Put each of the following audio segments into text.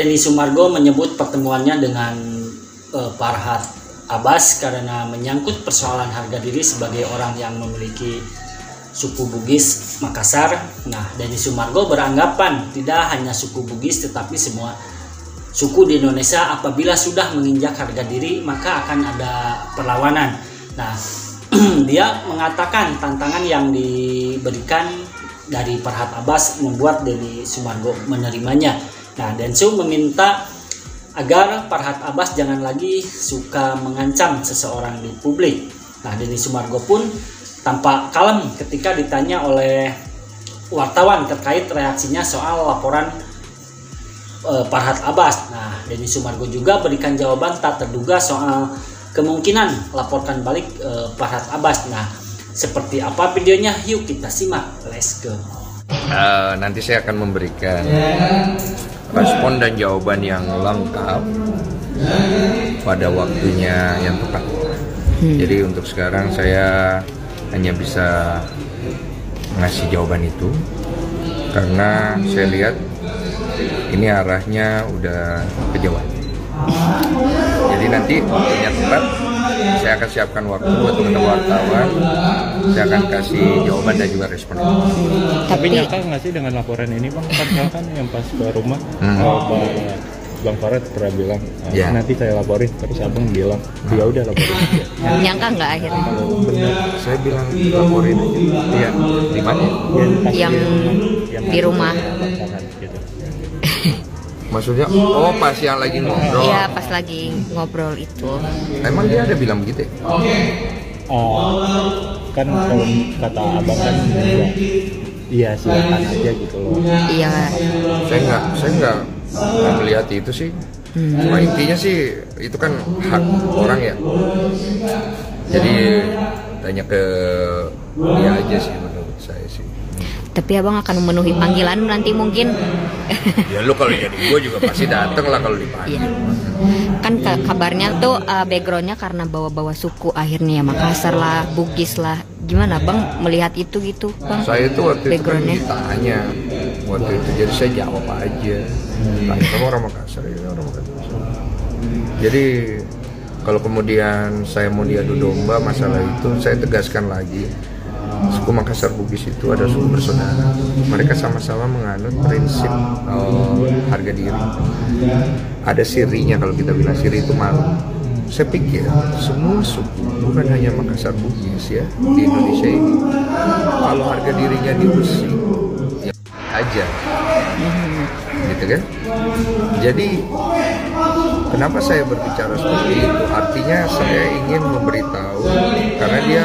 Denny Sumargo menyebut pertemuannya dengan Farhad Abbas karena menyangkut persoalan harga diri sebagai orang yang memiliki suku Bugis Makassar. Nah, Denny Sumargo beranggapan tidak hanya suku Bugis tetapi semua suku di Indonesia apabila sudah menginjak harga diri maka akan ada perlawanan. Nah, dia mengatakan tantangan yang diberikan dari Farhad Abbas membuat Denny Sumargo menerimanya. Nah, Densu meminta agar Farhad Abbas jangan lagi suka mengancam seseorang di publik. Nah, Denny Sumargo pun tampak kalem ketika ditanya oleh wartawan terkait reaksinya soal laporan Farhad Abbas. Nah, Denny Sumargo juga berikan jawaban tak terduga soal kemungkinan laporkan balik Farhad Abbas. Nah, seperti apa videonya? Yuk kita simak. Let's go. Nanti saya akan memberikan respon dan jawaban yang lengkap pada waktunya yang tepat. Jadi untuk sekarang saya hanya bisa ngasih jawaban itu karena saya lihat ini arahnya udah kejauhan. Jadi nanti waktunya tepat saya akan siapkan waktu buat teman-teman wartawan. Saya akan kasih jawaban dan juga respon. Tapi nyangka nggak sih dengan laporan ini Bang? Kan yang pas ke rumah Bang Farhad pernah bilang nanti saya laporin, terus Abang bilang ya udah laporin aja. Nyangka nggak akhirnya? Bener, saya bilang laporin aja. Iya, di mana? Yang di rumah. Gitu. Maksudnya, pas yang lagi ngobrol. Iya, pas lagi ngobrol itu. Emang dia ada bilang begitu ya? Kan kalau kata Abang kan iya silakan aja gitu loh. Iya. Saya nggak melihat itu sih. Cuma intinya sih itu kan hak orang ya. Jadi tanya ke dia aja sih menurut saya sih. Tapi Abang akan memenuhi panggilan nanti mungkin. Ya lu kalau jadi gue juga pasti dateng lah kalau dipanggil. Iya. Kan kabarnya tuh backgroundnya karena bawa-bawa suku akhirnya ya Makassar lah, Bugis lah. Gimana Bang melihat itu gitu Bang? Saya itu waktu itu kan ditanya waktu itu, jadi saya jawab aja. Tanya kamu orang Makassar ya, orang Makassar. Jadi kalau kemudian saya mau diadu domba masalah itu, saya tegaskan lagi. Suku Makassar Bugis itu ada suku bersaudara. Mereka sama-sama menganut prinsip harga diri. Ada sirinya, kalau kita bilang siri itu malu. Saya pikir semua suku, bukan hanya Makassar Bugis ya di Indonesia ini, kalau harga dirinya diusik ya aja, gitu kan? Jadi kenapa saya berbicara seperti itu? Artinya saya ingin memberitahu karena dia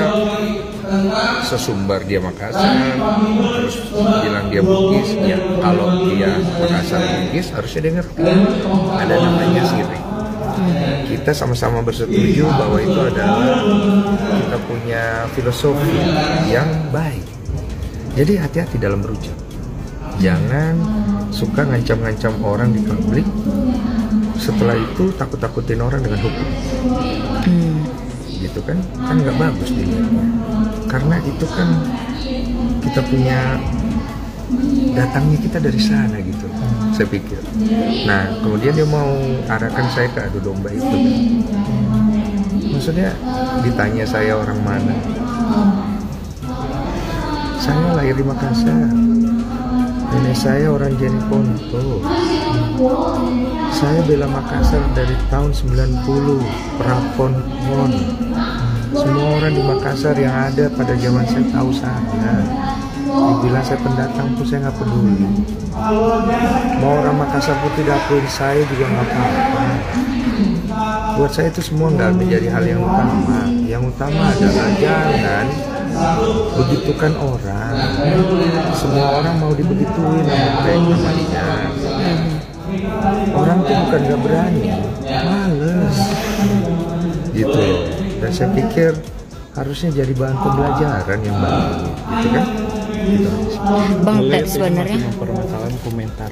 sesumbar dia Makassar, terus bilang dia Bugis, ya kalau dia Makassar Bugis harusnya dia ngerti ada namanya siri. Kita sama-sama bersetuju bahwa itu adalah kita punya filosofi yang baik. Jadi hati-hati dalam berucap. Jangan suka ngancam-ngancam orang di publik. Setelah itu takut-takutin orang dengan hukum. Gitu kan nggak bagus dilihatnya. Karena itu kan kita punya datangnya kita dari sana gitu, saya pikir. Nah kemudian dia mau arahkan saya ke adu domba itu. Maksudnya ditanya saya orang mana? Saya lahir di Makassar. Nenek saya orang Jeneponto. Saya bela Makassar dari tahun 90, Prapon Mon. Semua orang di Makassar yang ada pada zaman saya tahu saya. Dibilang saya pendatang pun saya nggak peduli. Mau orang Makassar pun tidak akuin saya juga nggak apa-apa. Buat saya itu semua nggak menjadi hal yang utama. Yang utama adalah jangan begitukan orang. Semua orang mau dibegituin sama dia. Orang tuh bukan nggak berani, males gitu. Dan saya pikir harusnya jadi bahan pembelajaran yang baik, gitu kan? Gitu. Bang, sebenarnya permasalahan komentar.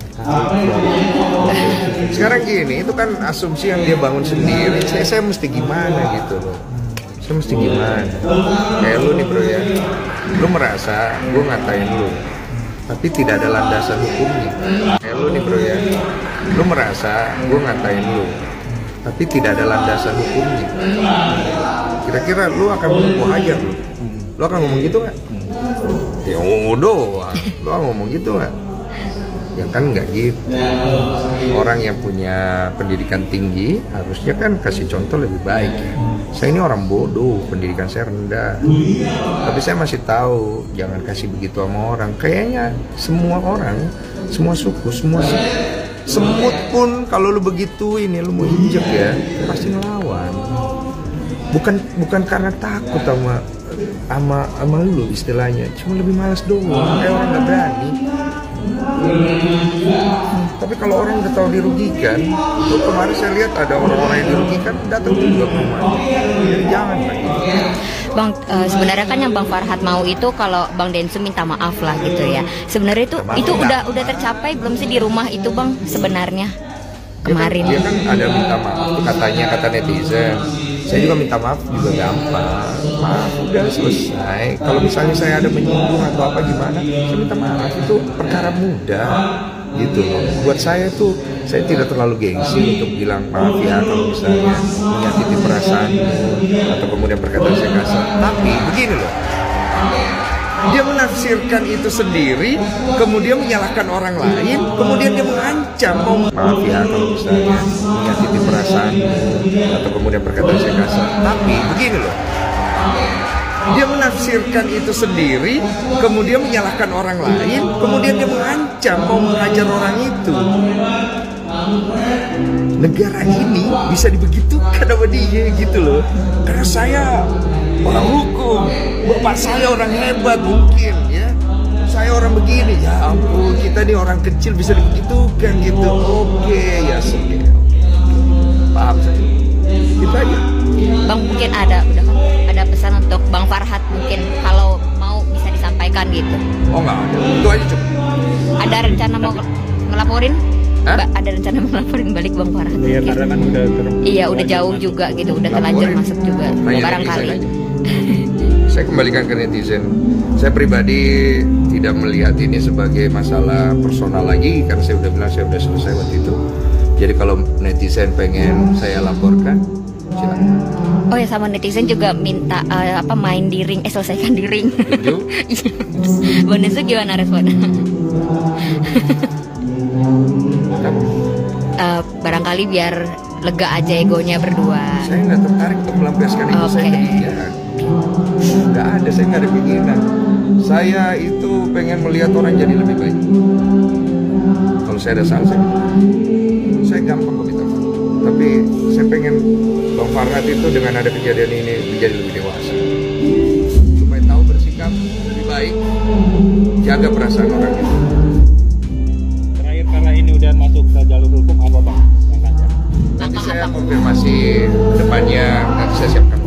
Sekarang gini, itu kan asumsi yang dia bangun sendiri. Saya mesti gimana gitu loh? Saya mesti gimana? Kayak lu nih bro ya, lu merasa gue ngatain lu, tapi tidak ada landasan hukumnya. Kayak lu nih bro ya, lu merasa gue ngatain lu, tapi tidak ada landasan hukumnya. Kira-kira lu akan mau hajar lu? Lu akan ngomong gitu nggak? Ya udah, lu akan ngomong gitu nggak? Ya kan nggak gitu. Orang yang punya pendidikan tinggi harusnya kan kasih contoh lebih baik ya. Saya ini orang bodoh, pendidikan saya rendah, tapi saya masih tahu jangan kasih begitu sama orang. Kayaknya semua orang, semua suku, semua semut pun kalau lu begitu ini lu mau injek ya pasti ngelawan. Bukan karena takut sama lu istilahnya, cuma lebih malas doang, kayak orang nggak berani. Tapi kalau orang udah tahu dirugikan, tuh kemarin saya lihat ada orang-orang yang dirugikan datang juga ke rumah. Jadi jangan lagi. Bang, sebenarnya kan yang Bang Farhat mau itu kalau Bang Densu minta maaf lah gitu ya. Sebenarnya itu udah tercapai belum sih di rumah itu Bang sebenarnya kemarin? Dia kan ada minta maaf, katanya kata netizen. Saya juga minta maaf juga gampang. Maaf udah selesai. Kalau misalnya saya ada menyinggung atau apa gimana, saya minta maaf, itu perkara mudah gitu loh. Buat saya tuh, saya tidak terlalu gengsi untuk bilang maaf ya kalau misalnya menyakiti perasaanmu atau kemudian perkataan saya kasar. Tapi begini loh, dia menafsirkan itu sendiri, kemudian menyalahkan orang lain, kemudian dia mengancam, maaf ya kalau misalnya menyakiti perasaanmu atau kemudian perkataan saya kasar. Tapi begini loh, dia menafsirkan itu sendiri, kemudian menyalahkan orang lain, kemudian dia mengancam mau menghajar orang itu. Negara ini bisa dibegitukan sama dia gitu loh. Karena saya orang hukum, bapak saya orang hebat mungkin ya, saya orang begini, ya ampun kita nih orang kecil bisa dibegitukan gitu. Oke ya sudah, paham saya. Kita aja. Bang mungkin ada pesan untuk Bang Farhat mungkin kalau mau bisa disampaikan gitu. Oh nggak ada, itu aja cukup. Ada rencana mau ngelaporin? Ada rencana ngelaporin balik Bang Farhat? Iya karena kan udah jauh juga gitu, udah terlanjur masuk juga barangkali. Saya kembalikan ke netizen. Saya pribadi tidak melihat ini sebagai masalah personal lagi karena saya udah bilang saya udah selesai waktu itu. Jadi kalau netizen pengen saya laporkan, silakan. Oh ya sama netizen juga minta main di ring, selesaikan di ring. Bang Densu gimana responnya? Barangkali biar lega aja egonya berdua. Saya nggak tertarik untuk melampiaskan ego saya ke dia. Nggak ada, saya nggak ada keinginan. Saya itu pengen melihat orang jadi lebih baik. Kalau saya ada salah, saya gampang kok minta maaf. Tapi saya pengen Bang Farhat itu dengan ada kejadian ini menjadi lebih dewasa, supaya tahu bersikap lebih baik, jaga perasaan orang itu. Terakhir karena ini udah masuk ke jalur hukum apa Bang? Nanti saya konfirmasi depannya, nanti saya siapkan.